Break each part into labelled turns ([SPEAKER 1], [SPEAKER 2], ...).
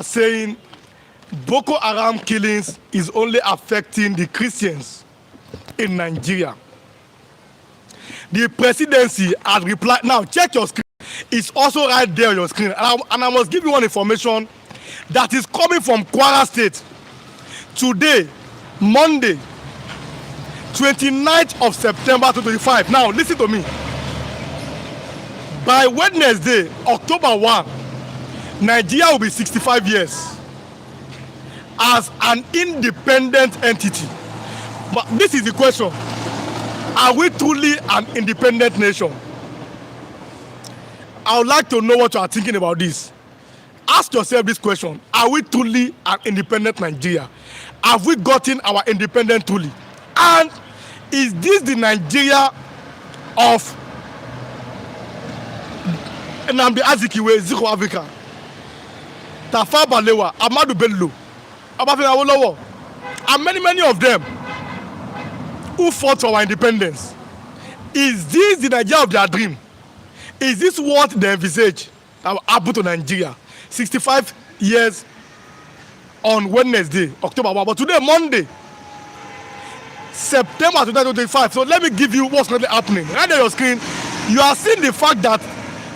[SPEAKER 1] saying Boko Haram killings is only affecting the Christians in Nigeria. The presidency has replied. Now check your screen. It's also right there on your screen. And I must give you one information that is coming from Kwara State. Today, Monday, 29th of September 2025. Now listen to me. By Wednesday, October 1, Nigeria will be 65 years as an independent entity. But this is the question. Are we truly an independent nation? I would like to know what you are thinking about this. Ask yourself this question. Are we truly an independent Nigeria? Have we gotten our independence truly? And is this the Nigeria of Nnamdi Azikiwe, Ziko Africa, Tafawa Balewa, Ahmadu Bello, Obafemi Awolowo, and many of them who fought for our independence? Is this the Nigeria of their dream? Is this what they envisage that will happen to Nigeria? 65 years on Wednesday, October 1, but today, Monday, September 2025. So let me give you what's currently happening. Right on your screen, you are seeing the fact that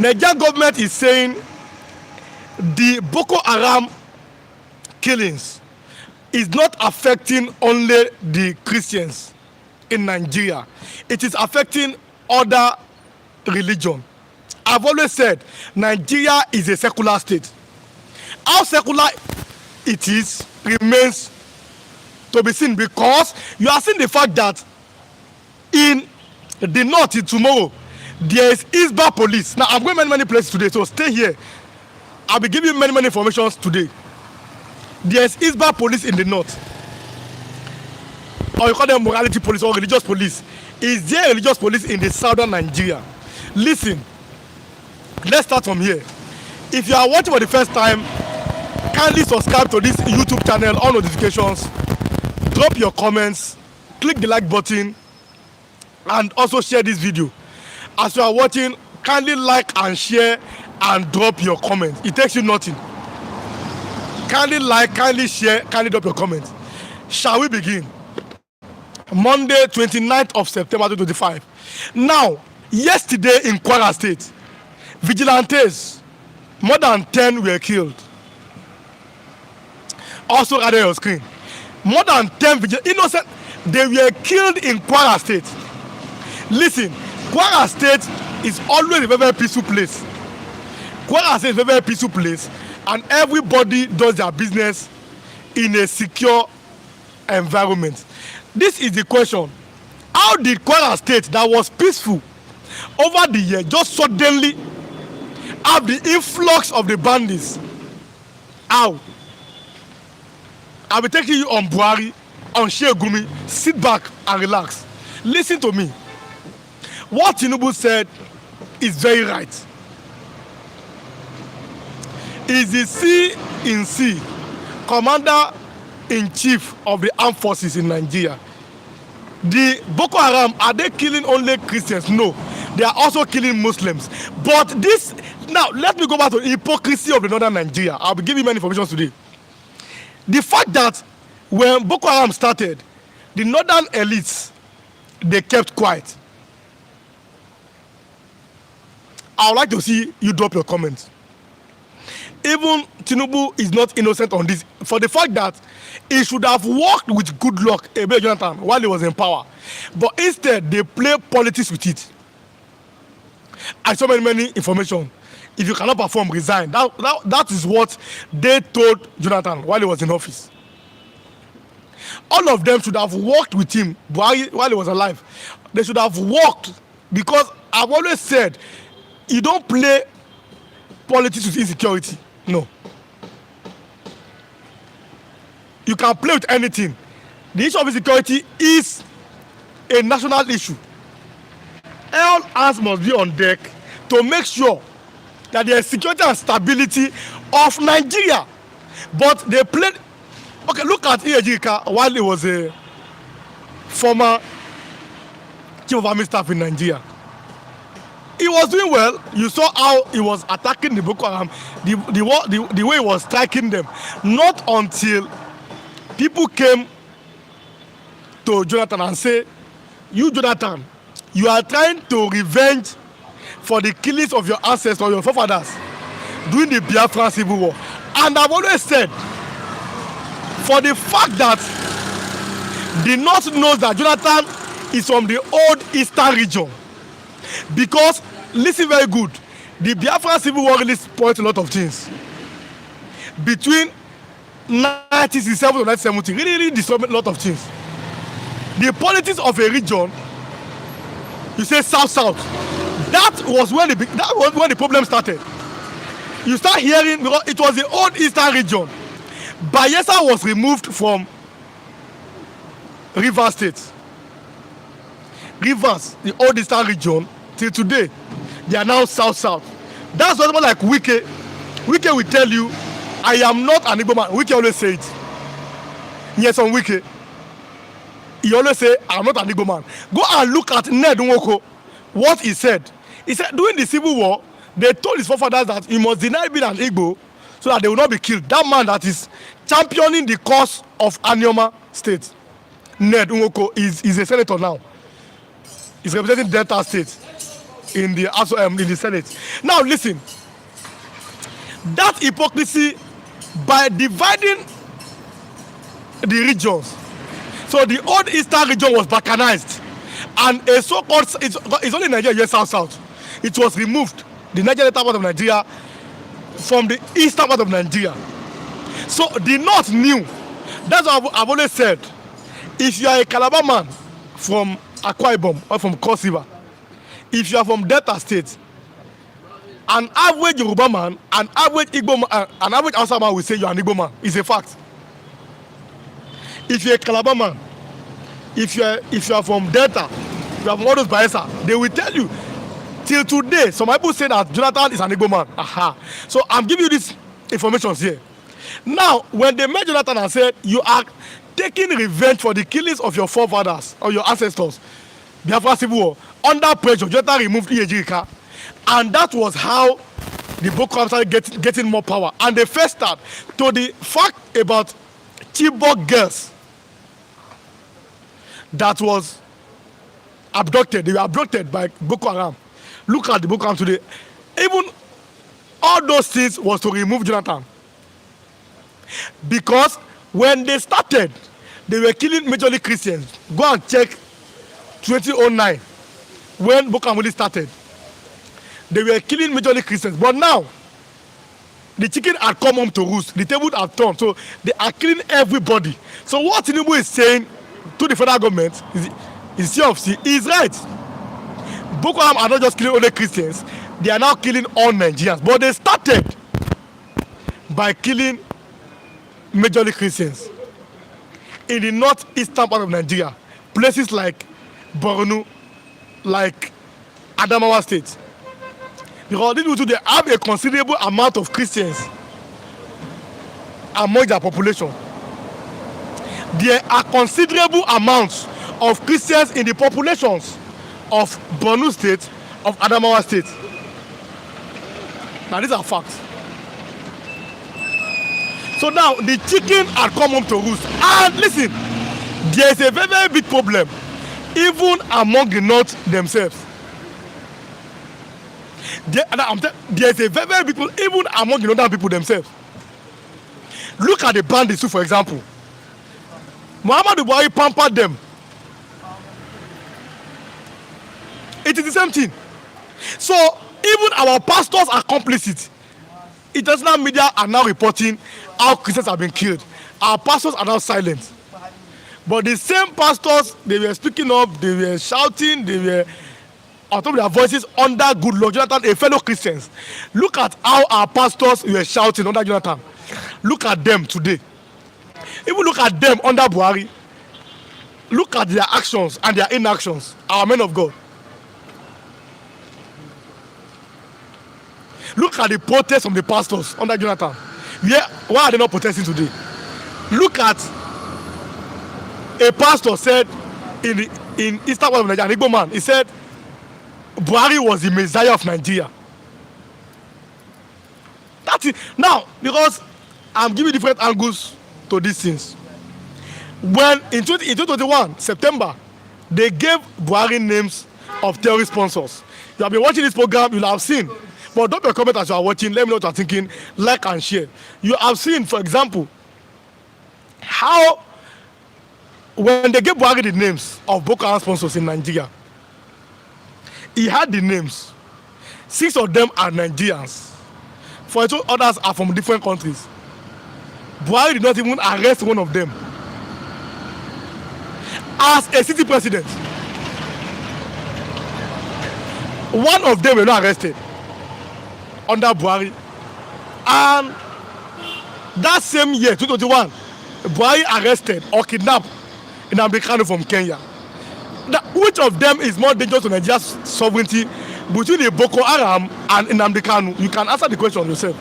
[SPEAKER 1] Nigerian government is saying the Boko Haram killings is not affecting only the Christians in Nigeria. It is affecting other religion. I've always said Nigeria is a secular state. How secular it is remains to be seen, because you are seeing the fact that in the north in tomorrow there is Isba police. Now I'm going many places today, so stay here. I'll be giving you many informations today. There is Isba police in the north, or you call them morality police or religious police. Is there religious police in the southern Nigeria? Listen, let's start from here. If you are watching for the first time, kindly subscribe to this YouTube channel, on notifications, drop your comments, click the like button, and also share this video. As you are watching, kindly like and share and drop your comments. It takes you nothing. Kindly like, kindly share, kindly drop your comments. Shall we begin? Monday, 29th of September 2025. Now, yesterday in Kwara State, vigilantes, more than 10 were killed. Also right on your screen. More than 10 innocent, they were killed in Kwara State. Listen, Kwara State is always a very peaceful place. Kwara State is a very peaceful place, and everybody does their business in a secure environment. This is the question. How did Kwara State, that was peaceful over the year, just suddenly have the influx of the bandits? How? I'll be taking you on Buhari, on Shegumi. Sit back and relax. Listen to me. What Tinubu said is very right. Is the C-in-C, Commander-in-Chief of the Armed Forces in Nigeria. The Boko Haram, are they killing only Christians? No. They are also killing Muslims. But this, now let me go back to the hypocrisy of the northern Nigeria. I'll be giving you many information today. The fact that when Boko Haram started, the northern elites, they kept quiet. I would like to see you drop your comments. Even Tinubu is not innocent on this, for the fact that he should have worked with good luck, Ebe Jonathan, while he was in power. But instead, they play politics with it. I saw many information. If you cannot perform, resign. That is what they told Jonathan while he was in office. All of them should have worked with him while he was alive. They should have worked, because I've always said, you don't play politics with insecurity. No. You can play with anything. The issue of insecurity is a national issue. All hands must be on deck to make sure that there is security and stability of Nigeria. But they played. Okay, look at Ejika while he was a former chief of army staff in Nigeria. he was doing well. You saw how he was attacking the Boko Haram, the way he was striking them. Not until people came to Jonathan and say, you Jonathan, you are trying to revenge for the killings of your ancestors, your forefathers, during the Biafran Civil War. And I've always said, for the fact that the North knows that Jonathan is from the old Eastern region, because, listen very good, the Biafran Civil War really spoiled a lot of things. Between 1967 to 1970, really destroyed a lot of things. The politics of a region, you say South-South, that was when the problem started. You start hearing, because it was the old Eastern region. Bayelsa was removed from Rivers State. Rivers, the old Eastern region, till today, they are now South-South. That's what like Wike. Wike will tell you, I am not an Igbo man. Wike always say it. Yes, on Wike. He always say, I'm not an Igbo man. Go and look at Ned Nwoko, what he said. He said, during the Civil War, they told his forefathers that he must deny being an Igbo so that they will not be killed. That man that is championing the cause of Anioma State, Ned Nwoko, is a senator now. He's representing Delta State in the Senate. Now listen, that hypocrisy, by dividing the regions, so the old Eastern region was balkanized, and a so-called, it's only Nigeria, yes, South-South. It was removed, the Nigeria part of Nigeria, from the eastern part of Nigeria. So the North knew. That's what I've always said. If you are a Calabar man from Akwa Ibom or from Cross River, if you are from Delta State, an average Yoruba man, an average Igbo man, an average Hausa man will say you are an Igbo man. It's a fact. If you're a Calabar man, if you are from Delta, you are from all those Bayelsa, they will tell you. Till today, some people say that Jonathan is an Igbo man. Aha. So I'm giving you this information here. Now, when they met Jonathan and said, you are taking revenge for the killings of your forefathers or your ancestors, Biafra Civil War, under pressure, Jonathan removed Ejirika. And that was how the Boko Haram started getting more power. And they first start to the fact about Chibok girls that was abducted. They were abducted by Boko Haram. Look at the Boko Haram today. Even all those things was to remove Jonathan. Because when they started, they were killing majorly Christians. Go and check 2009, when Boko Haram really started. They were killing majorly Christians. But now, the chicken had come home to roost. The table had turned. So they are killing everybody. So what Tinubu is saying to the federal government is right. Boko Haram are not just killing only Christians. They are now killing all Nigerians. But they started by killing majorly Christians in the northeastern part of Nigeria, places like Borno, like Adamawa State. Because these people, they have a considerable amount of Christians among their population. There are considerable amounts of Christians in the populations of Borno State, of Adamawa State. Now these are facts. So now the chicken had come home to roost. And listen, there is a very, very big problem even among the North themselves. There is a very, very big problem even among the Northern people themselves. Look at the bandits too, for example. Muhammadu Buhari pampered them. It is the same thing. So even our pastors are complicit. International media are now reporting how Christians have been killed. Our pastors are now silent. But the same pastors, they were speaking up, they were shouting, they were on top of their voices under good Lord Jonathan, a fellow Christians. Look at how our pastors were shouting under Jonathan. Look at them today. Even look at them under Buhari. Look at their actions and their inactions, our men of God. Look at the protests from the pastors under Jonathan. Why are they not protesting today? Look at a pastor said in eastern part of Nigeria, an Igbo man, he said, Buhari was the Messiah of Nigeria. That's it. Now, because I'm giving different angles to these things. When in 2021, September, they gave Buhari names of terrorist sponsors. You have been watching this program, you'll have seen. But don't be a comment as you are watching. Let me know what you are thinking. Like and share. You have seen, for example, how when they gave Buhari the names of Boko Haram sponsors in Nigeria, he had the names. 6 of them are Nigerians. 42 others are from different countries. Buhari did not even arrest one of them. As a city president, one of them were not arrested under Buhari. And that same year, 2021, Buhari arrested or kidnapped Nnamdi Kanu from Kenya. Now, which of them is more dangerous to Nigeria's sovereignty between the Boko Haram and Nnamdi Kanu? You can answer the question yourself.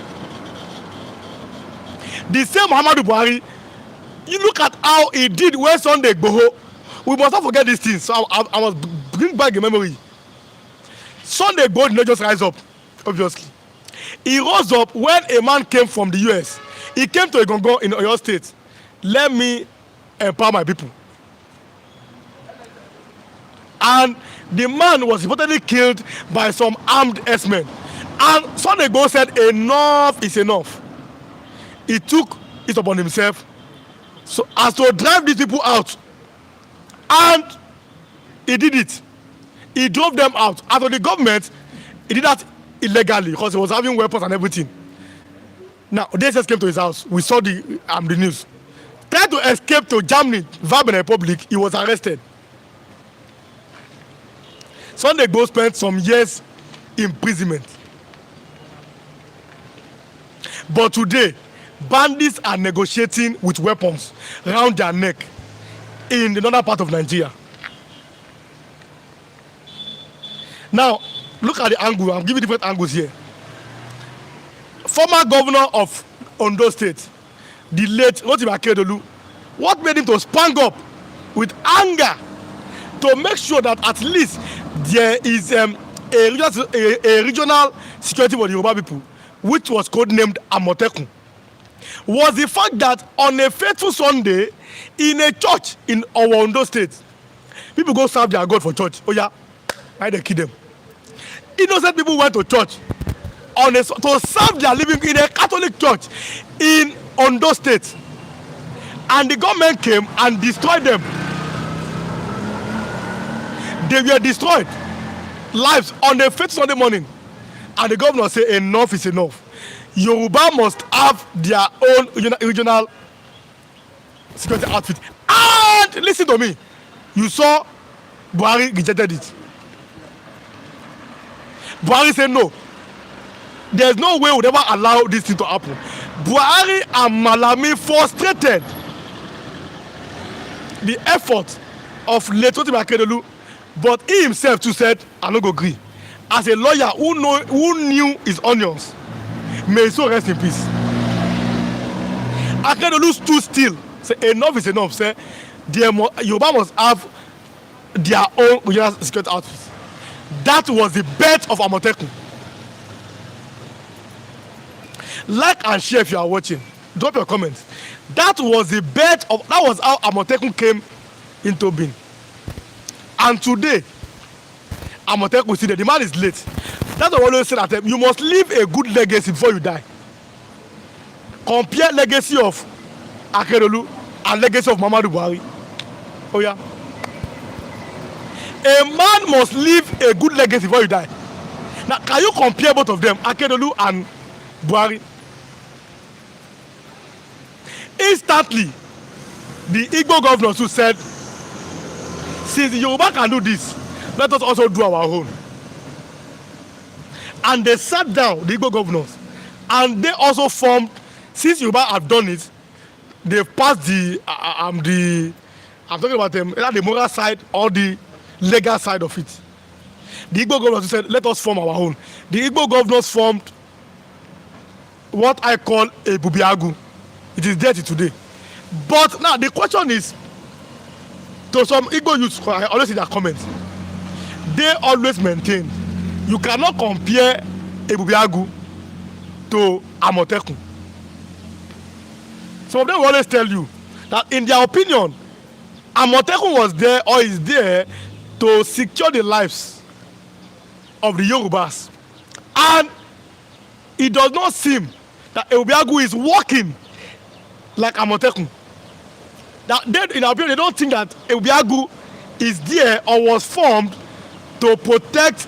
[SPEAKER 1] The same Muhammadu Buhari, you look at how he did when Sunday Igboho. We must not forget these things. So I must bring back a memory. Sunday Igboho did not just rise up, obviously. He rose up when a man came from the US. He came to Igongo in Oyo State. Let me empower my people. And the man was reportedly killed by some armed S-men. And Sunday Igboho said, enough is enough. He took it upon himself so as to drive these people out. And he did it. He drove them out. As for the government, he did that illegally because he was having weapons and everything. Now, they just came to his house. We saw the news. Tried to escape to Germany, Weimar Republic. He was arrested. Sunday Igboho spent some years in imprisonment. But today, bandits are negotiating with weapons around their neck in the northern part of Nigeria. Now, look at the angle. I'm giving different angles here. Former governor of Ondo State, the late Rotimi Akeredolu, what made him to spang up with anger to make sure that at least there is a regional security for the Yoruba people, which was codenamed Amotekun, was the fact that on a fateful Sunday in a church in Ondo State, people go serve their God for church. Oh yeah, why they kill them? Innocent people went to church to serve their living in a Catholic church in Ondo State, and the government came and destroyed them. They were destroyed, lives on a fateful Sunday morning, and the governor said enough is enough. Yoruba must have their own regional security outfit. And listen to me, you saw Buhari rejected it. Buhari said no, there's no way we would ever allow this thing to happen. Buhari and Malami frustrated the effort of late Rotimi Akeredolu, but he himself too said I no go agree. As a lawyer who knew his onions, may so rest in peace. Akeredolu stood still, say enough is enough. Say Yoruba must have their own regional security outfit. That was the birth of Amotekun. Like and share if you are watching. Drop your comments. That was the birth of. That was how Amotekun came into being. And today, Amotekun is still there. The man is late. That's what I always say that you must leave a good legacy before you die. Compare legacy of Akeredolu and legacy of Muhammadu Buhari. Oh yeah. A man must leave a good legacy before you die. Now, can you compare both of them, Akeredolu and Buhari? Instantly, the Igbo governors who said, since the Yoruba can do this, let us also do our own. And they sat down, the Igbo governors, and they also formed, since Yoruba have done it, they've passed I'm talking about them, either the moral side or the legal side of it. The Igbo governors said, let us form our own. The Igbo governors formed what I call a Bubiagu. It is dirty today. But now the question is, to some Igbo youths, I always see their comments, they always maintain You cannot compare Ebubiagu to Amotekun. Some of them will always tell you that in their opinion, Amotekun was there or is there to secure the lives of the Yorubas. And it does not seem that Ebubiagu is working like Amotekun. That they, in our opinion, they don't think that Ebubiagu is there or was formed to protect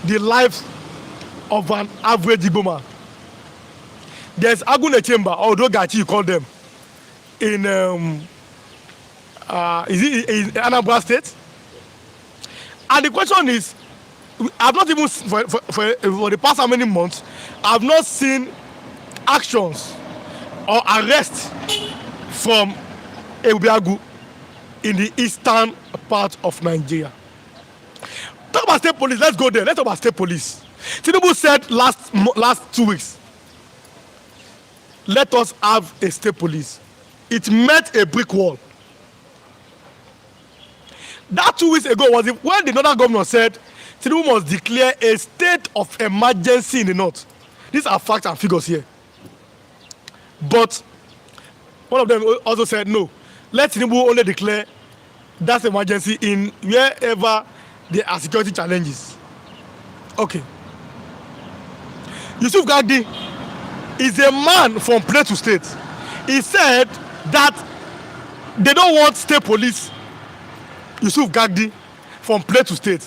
[SPEAKER 1] the lives of an average Igbo man. There's Agune Chamber, or Dogachi you call them, in is it in Anambra State? And the question is, I've not even for the past how many months, I've not seen actions or arrests from Ebubiagu in the eastern part of Nigeria. Talk about state police. Let's go there. Let's talk about state police. Tinubu said last 2 weeks, let us have a state police. It met a brick wall. That 2 weeks ago was when the northern governor said Tinubu must declare a state of emergency in the north. These are facts and figures here. But one of them also said no. Let Tinubu only declare that emergency in wherever there are security challenges. Okay. Yusuf Gagdi is a man from Plateau State. He said that they don't want state police. Yusuf Gagdi from Plateau State.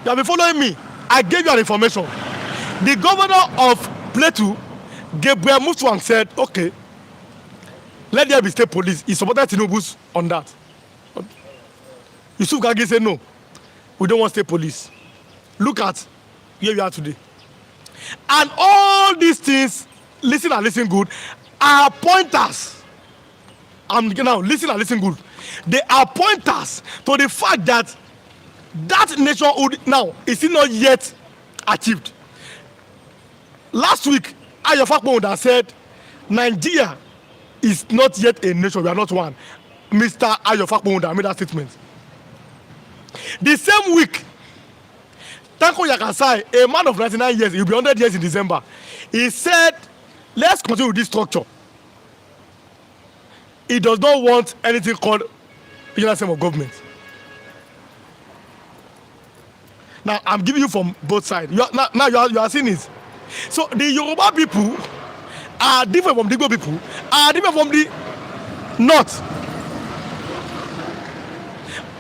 [SPEAKER 1] You have been following me. I gave you an information. The governor of Plateau, Gabriel Mutu, and said, okay, let there be state police. He supported Tinubu's on that. Yusuf Gagdi said, no, we don't want state police. Look at where we are today. And all these things, listen and listen good, are pointers. Now, listen and listen good. They are pointers to the fact that that nationhood now is still not yet achieved. Last week, Ayo Fakponda said, Nigeria is not yet a nation. We are not one. Mr. Ayo Fakponda made that statement. The same week, Tanko Yakasai, a man of 99 years, he'll be 100 years in December, he said, let's continue with this structure. He does not want anything called regional system of government. Now, I'm giving you from both sides. You are seeing it. So, the Yoruba people are different from the Igbo people, are different from the North.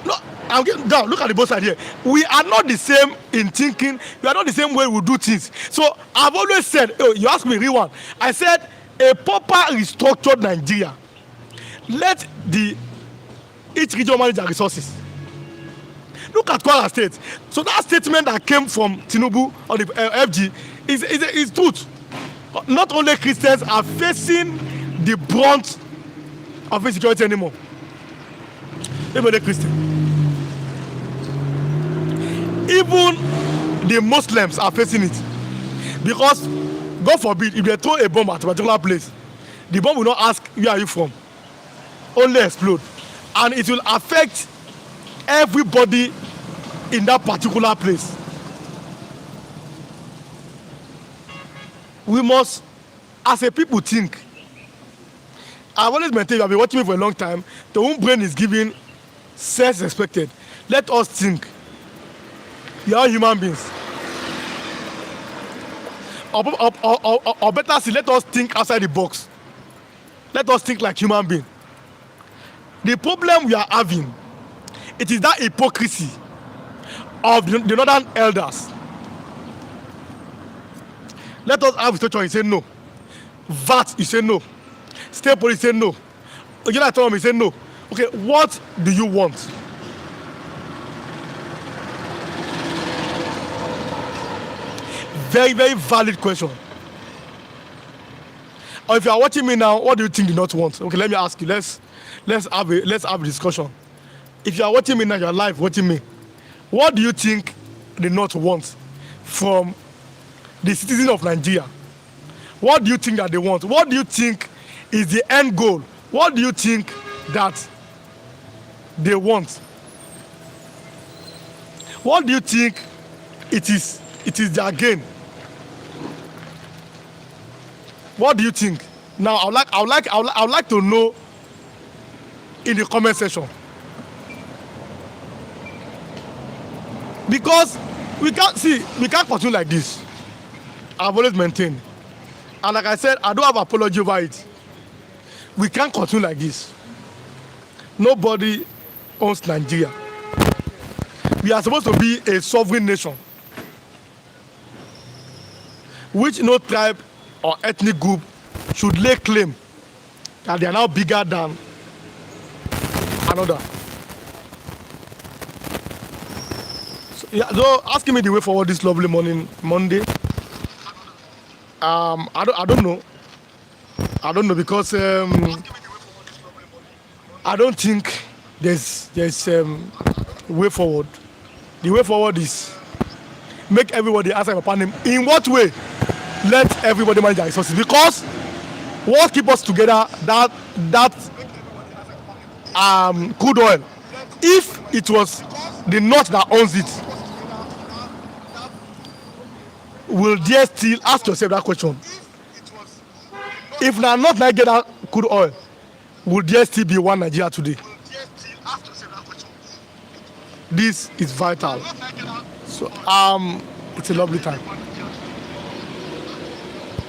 [SPEAKER 1] No, I'm getting down. Look at the both sides here. We are not the same in thinking. We are not the same way we do things. So, I've always said, oh, you asked me, real one. I said, a proper restructured Nigeria. Let each region manage their resources. Look at Kwara State. So that statement that came from Tinubu or the FG is truth. Not only Christians are facing the brunt of insecurity anymore. Even the Christian. Even the Muslims are facing it. Because, God forbid, if they throw a bomb at a particular place, the bomb will not ask, where are you from? Only explode. And it will affect everybody in that particular place. We must, as a people, think. I've always maintained, I've been watching me for a long time, the own brain is giving sense expected. Let us think. We are human beings. Or better still, let us think outside the box. Let us think like human beings. The problem we are having, it is that hypocrisy of the northern elders. Let us have a situation, you say no. VAT, you say no. State police say no. Again, I told him, he said no. Okay, what do you want? Very, very valid question. Or if you are watching me now, what do you think you not want? Okay, let me ask you. Let's have a discussion. If you are watching me now, you are live watching me. What do you think the North wants from the citizens of Nigeria? What do you think that they want? What do you think is the end goal? What do you think that they want? What do you think it is? It is their gain. What do you think? Now, I would like to know in the comment section, because we can't continue like this. I've always maintained, and like I said, I don't have apology over it. We can't continue like this. Nobody owns Nigeria. We are supposed to be a sovereign nation, which no tribe or ethnic group should lay claim that they are now bigger than another. So asking me the way forward this lovely morning, Monday. I don't know. I don't know, because I don't think there's way forward. The way forward is make everybody answer upon him. In what way? Let everybody manage their resources, because what keeps us together, that crude oil. If it was the north that owns it, will there still, ask yourself that question, if na not Nigeria get that crude oil, will there still be one Nigeria today? This is vital. So it's a lovely time.